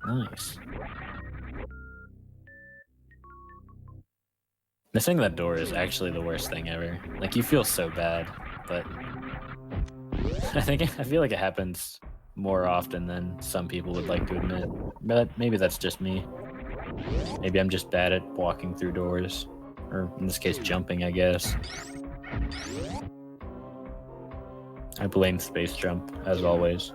Nice. Missing that door is actually the worst thing ever. Like, you feel so bad, but I feel like it happens more often than some people would like to admit. But maybe that's just me. Maybe I'm just bad at walking through doors. Or in this case, jumping, I guess. I blame space jump, as always.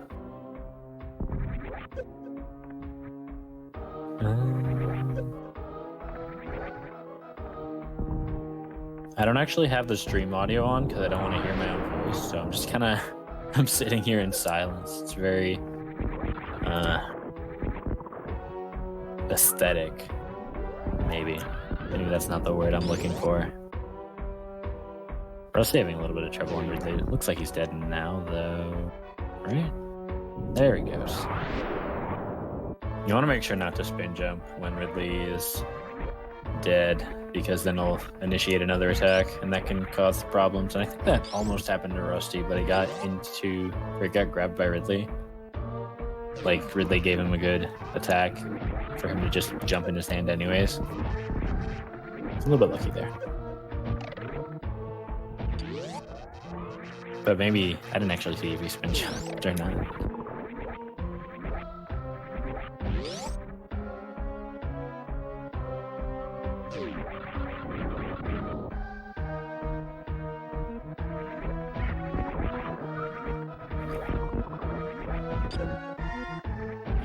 I don't actually have the stream audio on because I don't want to hear my own voice, so I'm just kind of I'm sitting here in silence. It's very aesthetic, maybe that's not the word I'm looking for. Rusty having a little bit of trouble on Ridley. It looks like he's dead now, though. Right? There he goes. You want to make sure not to spin jump when Ridley is dead, because then he'll initiate another attack, and that can cause problems. And I think that almost happened to Rusty, but he got grabbed by Ridley. Like, Ridley gave him a good attack for him to just jump in his hand anyways. It's a little bit lucky there. But maybe I didn't actually see if he spin jumped or not.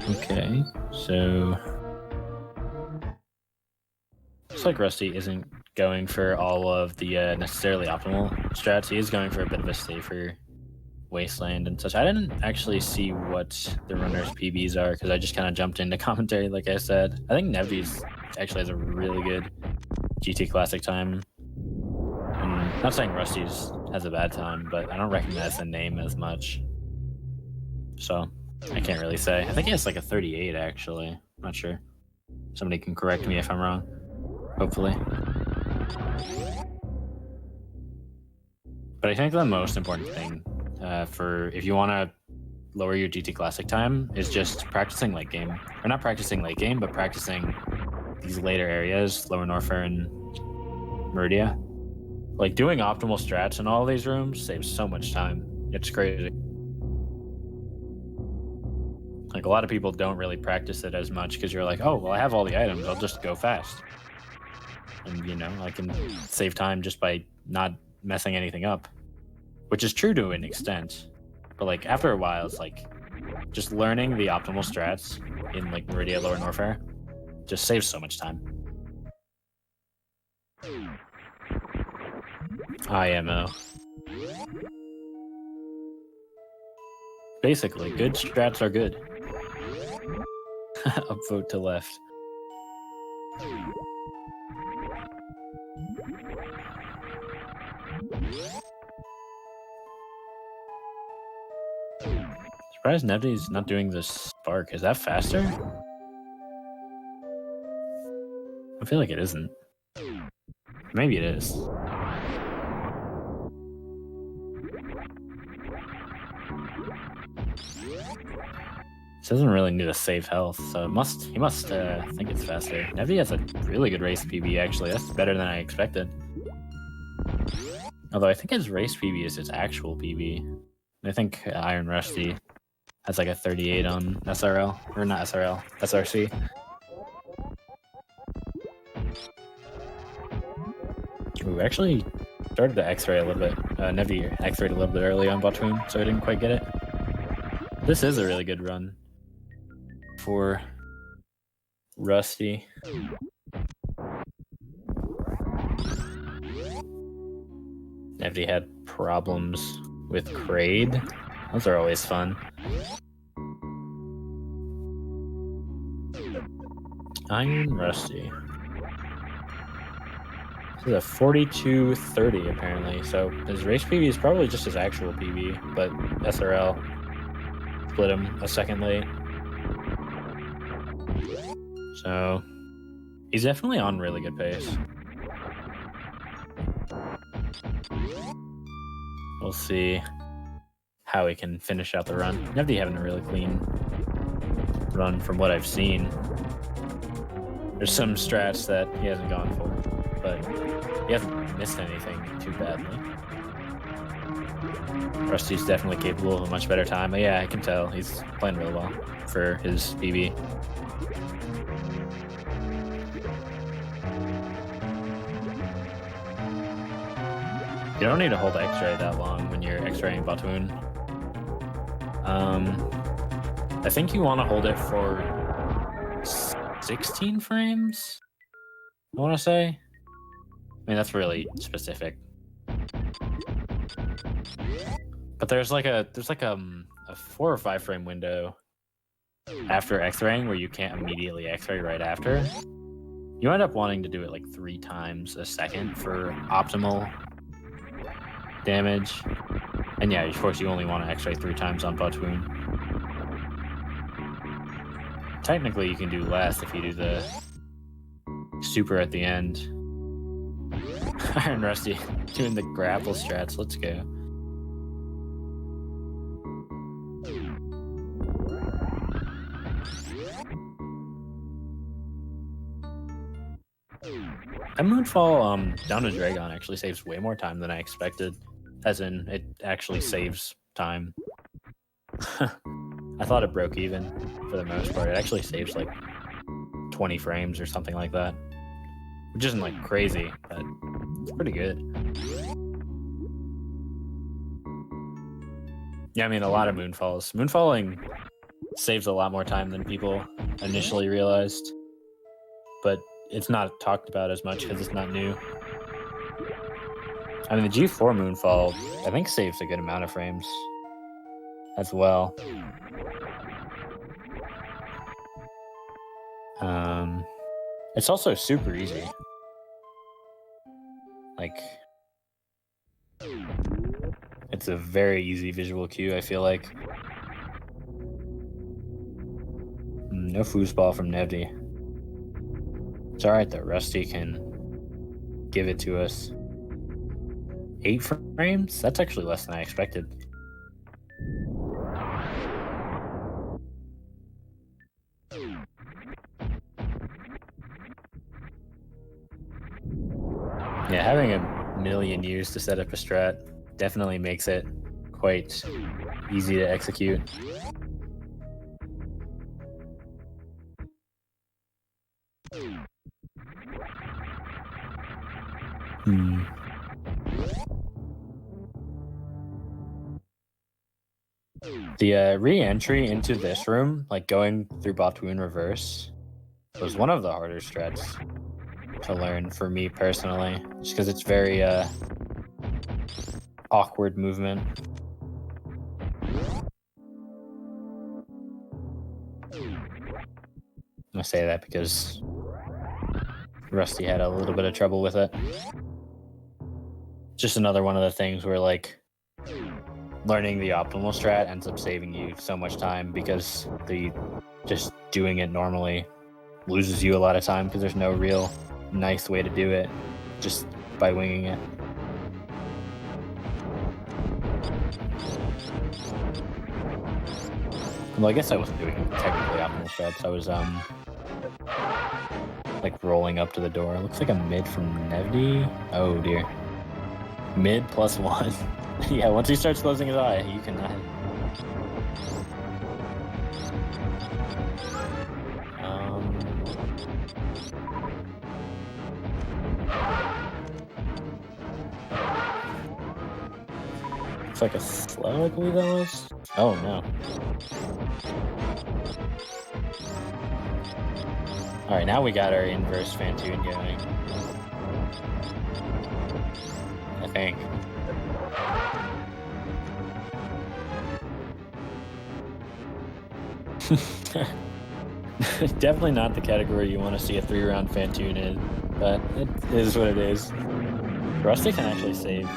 Okay, so looks like Rusty isn't going for all of the necessarily optimal strats. He is going for a bit of a safer wasteland and such. I didn't actually see what the runner's PBs are because I just kind of jumped into commentary, like I said. I think nevdi's actually has a really good GT Classic time. I'm not saying Rusty's has a bad time, but I don't recognize the name as much. So I can't really say. I think he has like a 38, actually. I'm not sure. Somebody can correct me if I'm wrong. Hopefully. But I think the most important thing for if you want to lower your GT Classic time is just practicing late game. Or not practicing late game, but practicing these later areas, Lower Norfair and Meridia. Like, doing optimal strats in all these rooms saves so much time. It's crazy. Like, a lot of people don't really practice it as much because you're like, oh, well, I have all the items. I'll just go fast. And, you know, I can save time just by not messing anything up. Which is true to an extent. But, like, after a while, it's like just learning the optimal strats in, like, Meridia, Lower Norfair just saves so much time. IMO. Basically, good strats are good. Upvote to left. Surprised nevdi's not doing this spark. Is that faster? I feel like it isn't. Maybe it is. This doesn't really need to save health, so he must think it's faster. Nevdi has a really good race PB, actually. That's better than I expected. Although I think his race PB is his actual PB. I think ironrusty has like a 38 on SRL, or not SRL, SRC. Ooh, actually started to X-ray a little bit. Nevdi X-rayed a little bit early on Botween, so I didn't quite get it. This is a really good run for Rusty. Nevdi had problems with Kraid. Those are always fun. ironrusty. This is a 42-30 apparently, so his race PB is probably just his actual PB, but SRL split him a second late. So he's definitely on really good pace. We'll see how he can finish out the run. Nevdi having a really clean run from what I've seen. There's some strats that he hasn't gone for, but he hasn't missed anything too badly. Rusty's definitely capable of a much better time, but yeah, I can tell he's playing really well for his PB. You don't need to hold X-ray that long when you're X-raying Batoon. I think you want to hold it for 16 frames, I want to say. I mean, that's really specific. But there's like a 4 or 5 frame window after X-raying where you can't immediately X-ray right after. You end up wanting to do it like 3 times a second for optimal damage. And yeah, of course, you only want to X-ray 3 times on Batoon. Technically, you can do less if you do the super at the end. Iron Rusty doing the grapple strats. Let's go. That Moonfall down to Dragon actually saves way more time than I expected. As in, it actually saves time. I thought it broke even for the most part. It actually saves like 20 frames or something like that. Which isn't like crazy, but it's pretty good. Yeah, I mean, a lot of Moonfalls. Moonfalling saves a lot more time than people initially realized. But it's not talked about as much because it's not new. I mean, the G4 Moonfall, I think, saves a good amount of frames as well. It's also super easy. Like, it's a very easy visual cue, I feel like. No foosball from Nevdi. It's alright that Rusty can give it to us. 8 frames? That's actually less than I expected. Yeah, having a million years to set up a strat definitely makes it quite easy to execute. The re-entry into this room, like going through Batoon reverse, was one of the harder strats to learn for me personally, just because it's very awkward movement. I say that because Rusty had a little bit of trouble with it. Just another one of the things where, like, learning the optimal strat ends up saving you so much time because just doing it normally loses you a lot of time because there's no real nice way to do it just by winging it. Well, I guess I wasn't doing technically optimal strats. I was like rolling up to the door. It looks like a mid from Nevdi. Oh dear. Mid +1. Yeah, once he starts closing his eye, you cannot. Looks like a slow, I believe that was. Oh no. Alright, now we got our inverse Fantoon going. I think. Definitely not the category you want to see a 3-round Fantoon in, but it is what it is. Rusty can actually save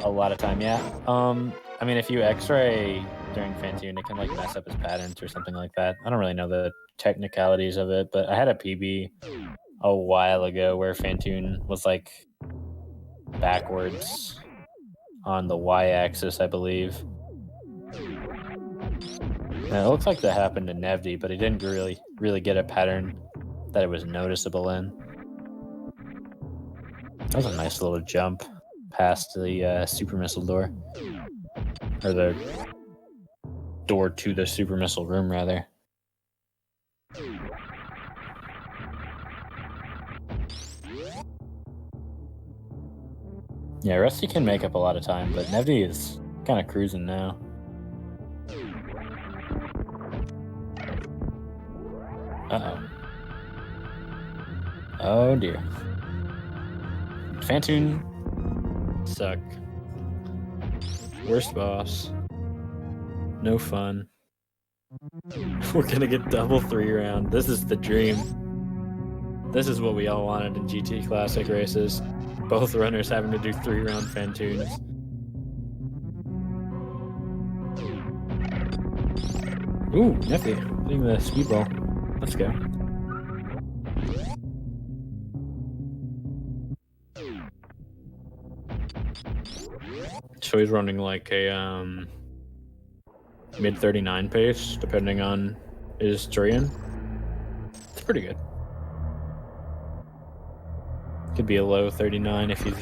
a lot of time, yeah. I mean, if you X-ray during Fantoon, it can like mess up his patterns or something like that. I don't really know the technicalities of it, but I had a PB a while ago where Fantoon was like backwards on the Y-axis, I believe. Now, it looks like that happened to Nevdi, but he didn't really get a pattern that it was noticeable in. That was a nice little jump past the super missile door. Or the door to the super missile room, rather. Yeah, Rusty can make up a lot of time, but Nevdi is kind of cruising now. Uh-oh. Oh, dear. Fantoon suck. Worst boss. No fun. We're gonna get double 3-round. This is the dream. This is what we all wanted in GT Classic races. Both runners having to do 3-round Fantoons. Ooh, Nephew, hitting the speedball. Let's go. So he's running like a mid 39 pace, depending on his terrain. It's pretty good. Could be a low 39 if he's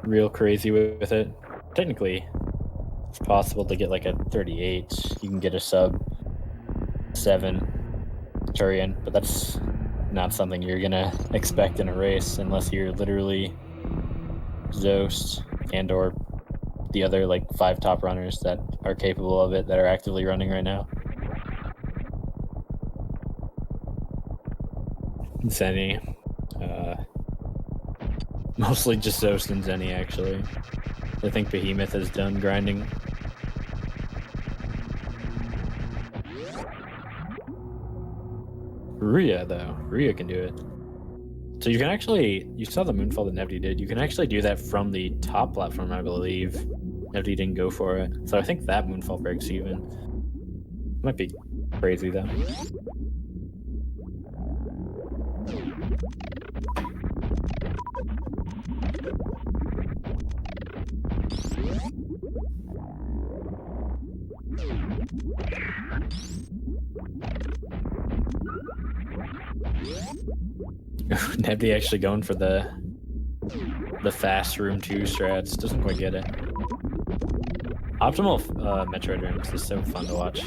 real crazy with it. Technically, it's possible to get like a 38. You can get a sub 7 Turian, but that's not something you're gonna expect in a race unless you're literally Zost and or the other like 5 top runners that are capable of it that are actively running right now. Zenny. Mostly just Zost and Zenny, actually. I think Behemoth is done grinding. Rhea, though. Rhea can do it. So you can actually... You saw the moonfall that Nevdi did. You can actually do that from the top platform, I believe. Nevdi didn't go for it. So I think that moonfall breaks even. Might be crazy, though. Nevdi actually going for the fast room 2 strats. Doesn't quite get it. Optimal Metroid rooms is so fun to watch.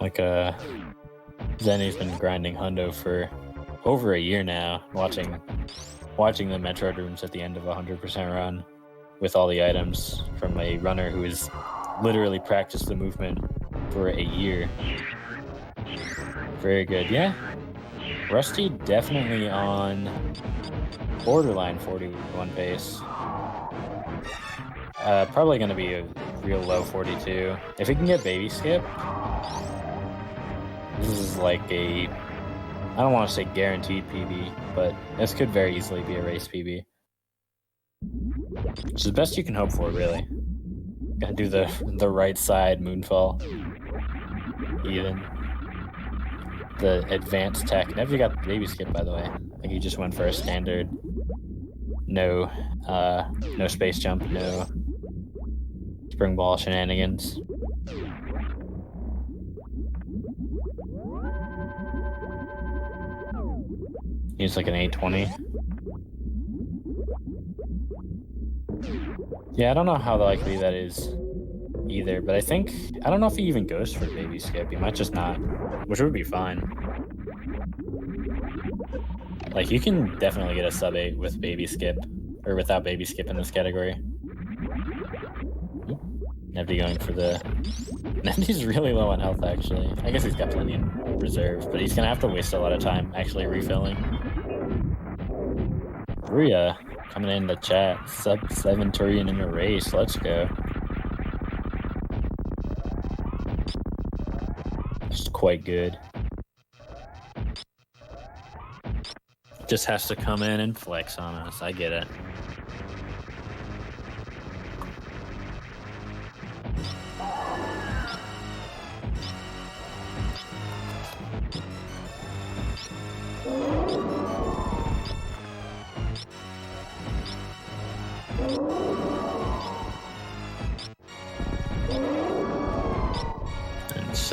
Like Zenny's been grinding Hundo for over a year now, watching the Metroid rooms at the end of a 100% run with all the items from a runner who has literally practiced the movement for a year. Very good, yeah. Rusty definitely on borderline 41 pace. Probably going to be a real low 42. If he can get baby skip, this is like a, I don't want to say guaranteed PB, but this could very easily be a race PB. Which is the best you can hope for, really. Gotta do the right side moonfall. Even. The advanced tech. Never got baby skip, by the way. I think he just went for a standard. No space jump, no spring ball shenanigans. He's like an 820. Yeah, I don't know how likely that is either, but I don't know if he even goes for baby skip. He might just not, which would be fine. Like, you can definitely get a sub 8 with baby skip, or without baby skip in this category. Nevdi going for the... Nevdi's really low on health, actually. I guess he's got plenty in reserve, but he's gonna have to waste a lot of time actually refilling. Rhea coming in the chat. Sub 7 Turian in a race. Let's go. It's quite good. Just has to come in and flex on us. I get it.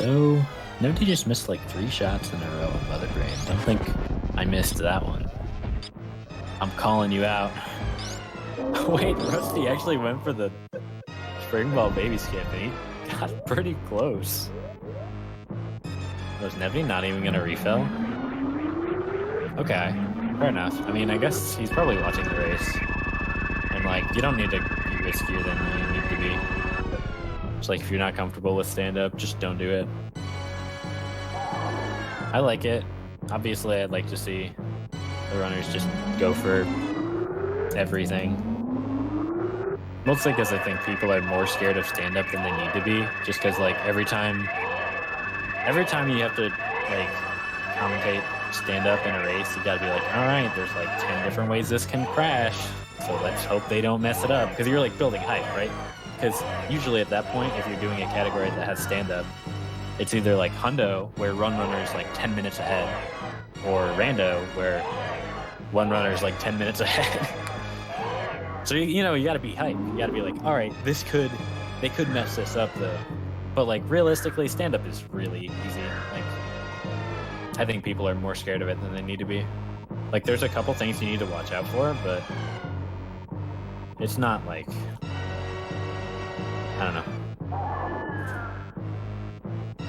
So, nevdi just missed like 3 shots in a row on Mother Brain. Don't think I missed that one. I'm calling you out. Wait, Rusty actually went for the spring ball baby skip and he got pretty close. Was nevdi not even gonna refill? Okay, fair enough. I mean, I guess he's probably watching the race. And like, you don't need to be riskier than you need to be. It's like, if you're not comfortable with stand-up, just don't do it. I like it. Obviously, I'd like to see the runners just go for everything. Mostly because I think people are more scared of stand-up than they need to be. Just because, like, every time you have to, like, commentate stand-up in a race, you gotta be like, all right, there's like 10 different ways this can crash, so let's hope they don't mess it up. Because you're like building hype, right? Because usually at that point, if you're doing a category that has stand-up, it's either like hundo, where one runner is like 10 minutes ahead, or rando, where one runner is like 10 minutes ahead. So you know, you gotta be hype. You gotta be like, all right, they could mess this up though. But like realistically, stand-up is really easy. Like, I think people are more scared of it than they need to be. Like, there's a couple things you need to watch out for, but it's not like, I don't know.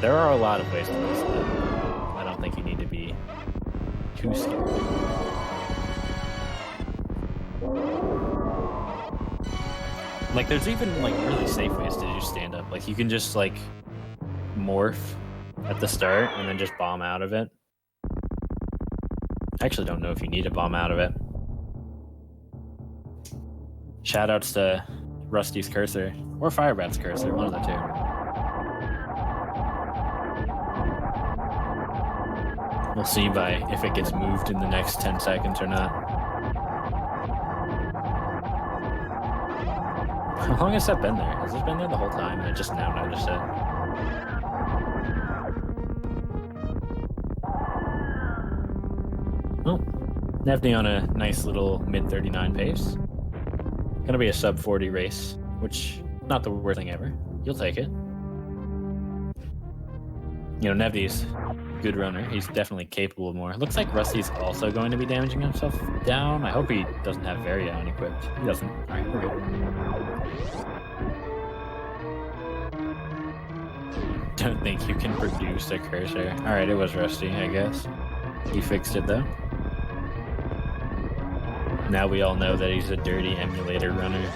There are a lot of ways to miss it. I don't think you need to be too scared. Like, there's even like really safe ways to do stand-up. Like, you can just like morph at the start and then just bomb out of it. I actually don't know if you need to bomb out of it. Shoutouts to Rusty's cursor or Firebat's cursor, one of the two. We'll see if it gets moved in the next 10 seconds or not. How long has that been there? Has it been there the whole time and I just now noticed it? Oh, nevdi on a nice little mid-39 pace. Gonna be a sub-40 race, which, not the worst thing ever. You'll take it. You know, nevdi's a good runner. He's definitely capable of more. Looks like Rusty's also going to be damaging himself down. I hope he doesn't have Varia unequipped. He doesn't. All right, we're good. Don't think you can produce a cursor. All right, it was Rusty, I guess. He fixed it, though. Now we all know that he's a dirty emulator runner.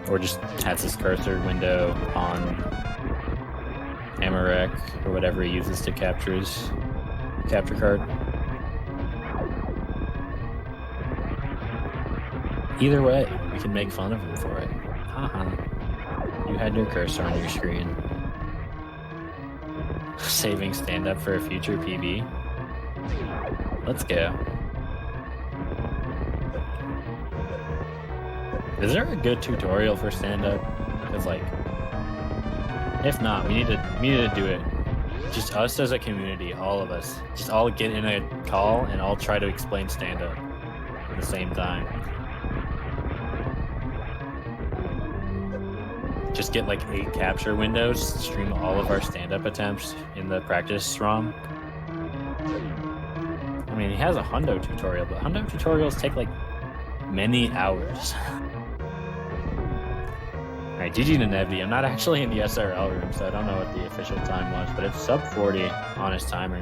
Or just has his cursor window on Amarek or whatever he uses to capture his capture card. Either way, we can make fun of him for it. Haha. You had your cursor on your screen. Saving stand-up for a future PB. Let's go. Is there a good tutorial for stand-up? Because, like, if not, we need to do it. Just us as a community, all of us. Just all get in a call and all try to explain stand-up at the same time. Just get like 8 capture windows, stream all of our stand-up attempts in the practice ROM. I mean, he has a hundo tutorial, but hundo tutorials take like many hours. Alright, GG to nevdi. I'm not actually in the SRL room, so I don't know what the official time was, but it's sub 40 on his timer.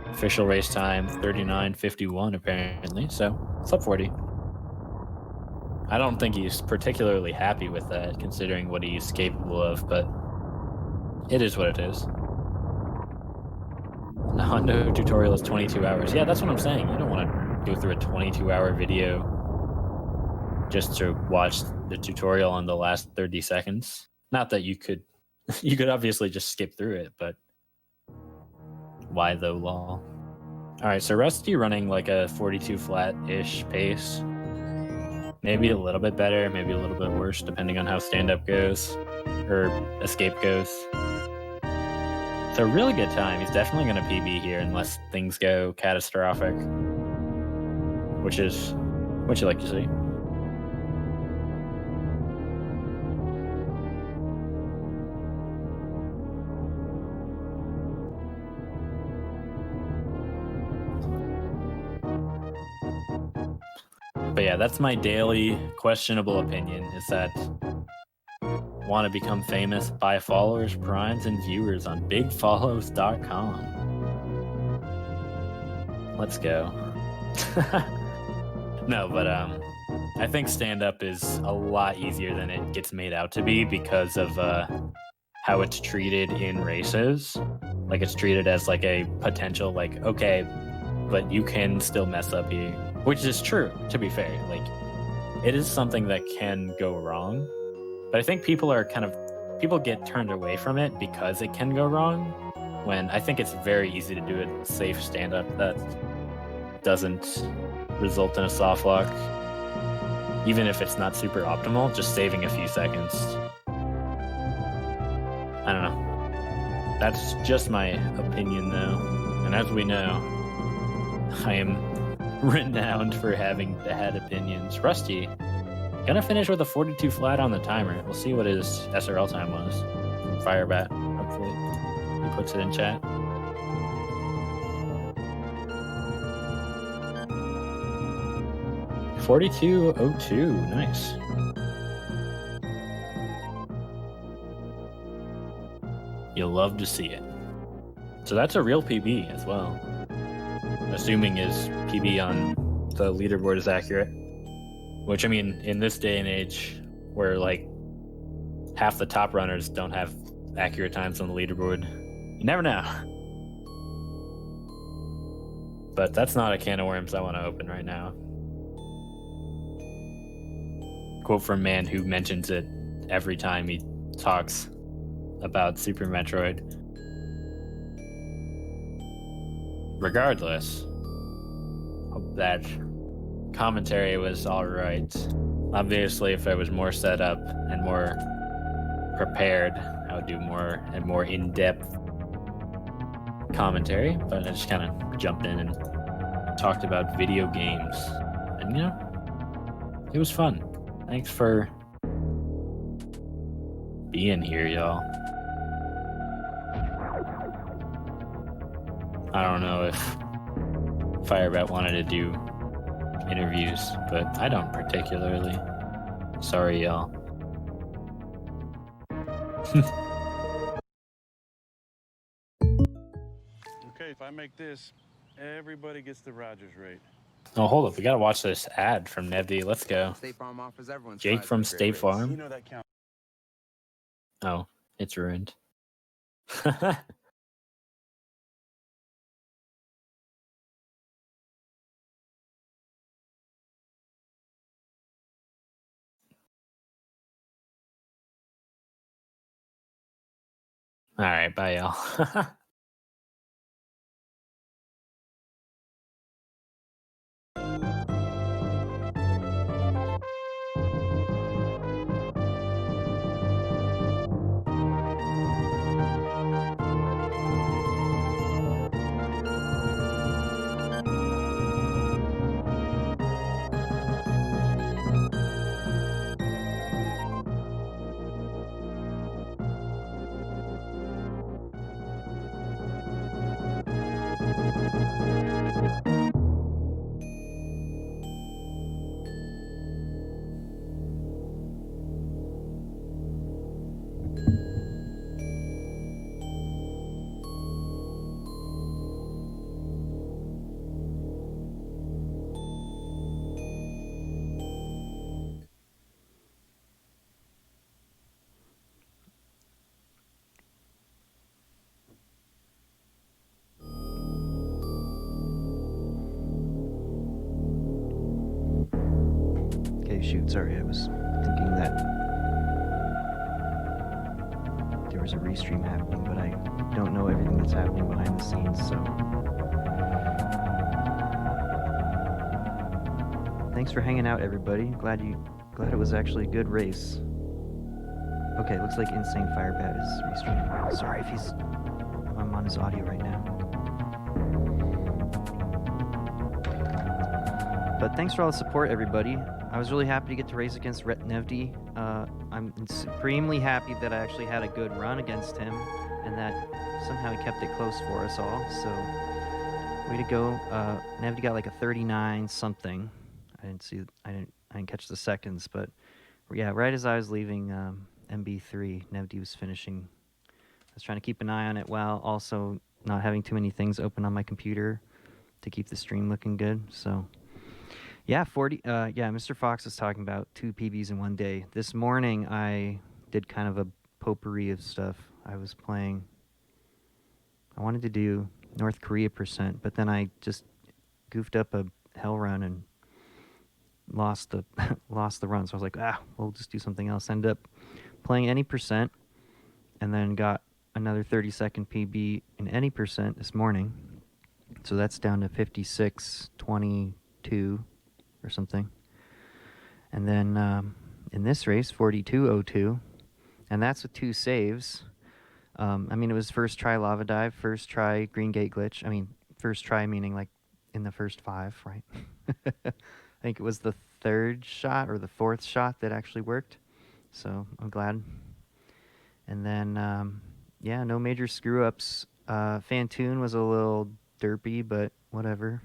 Official race time, 39:51 apparently, so sub 40. I don't think he's particularly happy with that, considering what he's capable of, but it is what it is. The hundo tutorial is 22 hours. Yeah, that's what I'm saying. You don't want to go through a 22-hour video just to watch the tutorial on the last 30 seconds. Not that you could obviously just skip through it, but why though, lol? All right, so Rusty running like a 42 flat-ish pace. Maybe a little bit better, maybe a little bit worse, depending on how stand-up goes, or escape goes. It's a really good time. He's definitely going to PB here unless things go catastrophic, which is what you like to see. But yeah, that's my daily questionable opinion, is that want to become famous, buy followers, primes, and viewers on bigfollows.com. Let's go. No, but I think stand-up is a lot easier than it gets made out to be because of how it's treated in races. Like, it's treated as like a potential, like, okay, but you can still mess up here, which is true, to be fair. Like, it is something that can go wrong, but I think people get turned away from it because it can go wrong, when I think it's very easy to do a safe stand-up that doesn't result in a soft lock, even if it's not super optimal, just saving a few seconds. I don't know. That's just my opinion, though. And as we know, I am renowned for having bad opinions. Rusty, gonna finish with a 42 flat on the timer. We'll see what his SRL time was. Firebat, hopefully he puts it in chat. .42.02, nice. You'll love to see it. So that's a real PB as well. Assuming his PB on the leaderboard is accurate. Which, I mean, in this day and age, where like half the top runners don't have accurate times on the leaderboard, you never know. But that's not a can of worms I want to open right now. Quote from a man who mentions it every time he talks about Super Metroid. Regardless, hope that commentary was alright. Obviously, if I was more set up and more prepared, I would do more and more in-depth commentary, but I just kind of jumped in and talked about video games. And, you know, it was fun. Thanks for being here, y'all. I don't know if Firebat wanted to do interviews, but I don't particularly. Sorry, y'all. Okay, if I make this, everybody gets the Rogers rate. Oh, hold up. We gotta watch this ad from Nevdi. Let's go. State Farm offers everyone Jake from State Farm. You know that counts. Oh, it's ruined. All right, bye, y'all. Shoot, sorry, I was thinking that there was a restream happening, but I don't know everything that's happening behind the scenes, so... Thanks for hanging out, everybody. Glad it was actually a good race. Okay, looks like Insane Firebat is restreaming. Sorry if I'm on his audio right now. But thanks for all the support, everybody. I was really happy to get to race against nevdi. I'm supremely happy that I actually had a good run against him, and that somehow he kept it close for us all. So, way to go. Nevdi got like a 39 something. I didn't catch the seconds, but yeah, right as I was leaving MB3, Nevdi was finishing. I was trying to keep an eye on it while also not having too many things open on my computer to keep the stream looking good. So yeah, Mr. Fox is talking about 2 PBs in one day. This morning I did kind of a potpourri of stuff. I wanted to do North Korea %, but then I just goofed up a hell run and lost the run. So I was like, we'll just do something else. Ended up playing any %, and then got another 30-second PB in any % this morning. So that's down to 56.22 or something. And then in this race, 42.02, and that's with 2 saves. I mean, it was first try lava dive, first try green gate glitch. I mean, first try meaning like in the first 5, right? I think it was the 3rd shot or the 4th shot that actually worked. So I'm glad. And then, yeah, no major screw-ups. Fantoon was a little derpy, but whatever.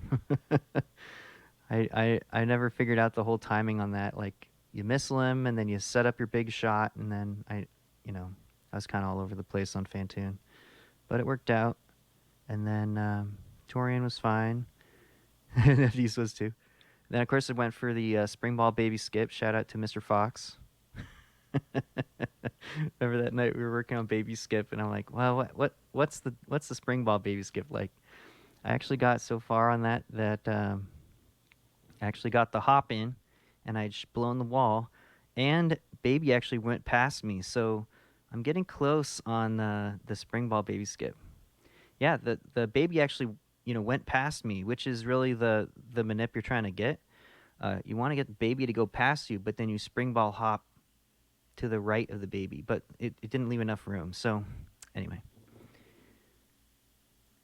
I never figured out the whole timing on that. Like, you missile him, and then you set up your big shot, and then I was kind of all over the place on Fantoon. But it worked out. And then Torian was fine. These was too. Then, of course, I went for the spring ball baby skip. Shout out to Mr. Fox. Remember that night we were working on baby skip, and I'm like, well, what's the spring ball baby skip like? I actually got so far on that I actually got the hop in, and I'd blown the wall, and baby actually went past me. So I'm getting close on the spring ball baby skip. Yeah, the baby actually went past me, which is really the manip you're trying to get. You want to get the baby to go past you, but then you spring ball hop to the right of the baby, but it didn't leave enough room. So anyway,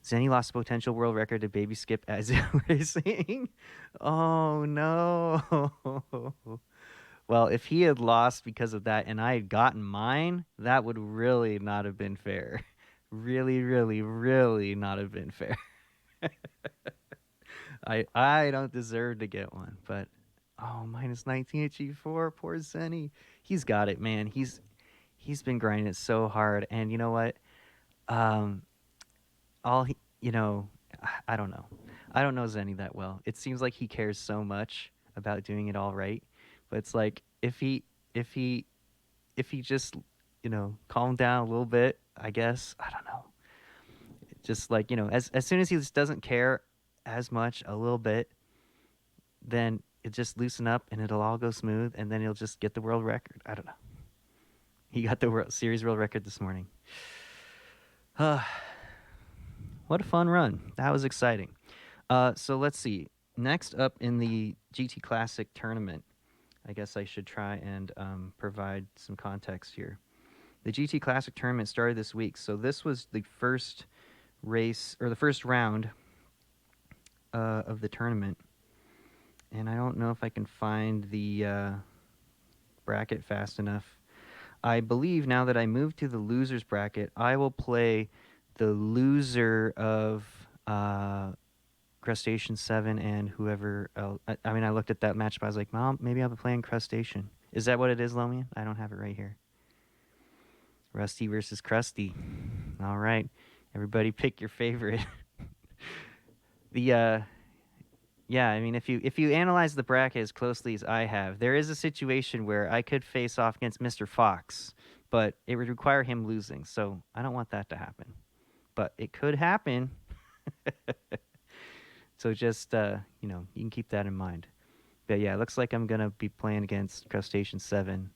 Zenny lost the potential world record to baby skip as racing. Oh no. Well, if he had lost because of that and I had gotten mine, that would really not have been fair. Really, really, really not have been fair. I don't deserve to get one, but minus 19 at G4, poor Zenny. He's got it, man. He's been grinding it so hard, and you know what? I don't know. I don't know Zenny that well. It seems like he cares so much about doing it all right, but it's like if he just calmed down a little bit, I guess. I don't know. Just like as soon as he just doesn't care as much a little bit, then it just loosen up and it'll all go smooth, and then he'll just get the world record. I don't know. He got the series world record this morning. What a fun run. That was exciting. So let's see. Next up in the GT Classic tournament, I guess I should try and provide some context here. The GT Classic tournament started this week, so this was the first race, or the first round of the tournament. And I don't know if I can find the bracket fast enough. I believe now that I moved to the losers bracket, I will play the loser of Crustacean 7 and whoever else. I mean, I looked at that match, but I was like, Mom, maybe I'll be playing Crustacean. Is that what it is, Lomian? I don't have it right here. Rusty versus Krusty. All right. Everybody pick your favorite. Yeah, I mean, if you analyze the bracket as closely as I have, there is a situation where I could face off against Mr. Fox, but it would require him losing, so I don't want that to happen. But it could happen. So just, you can keep that in mind. But yeah, it looks like I'm going to be playing against Crustacean 7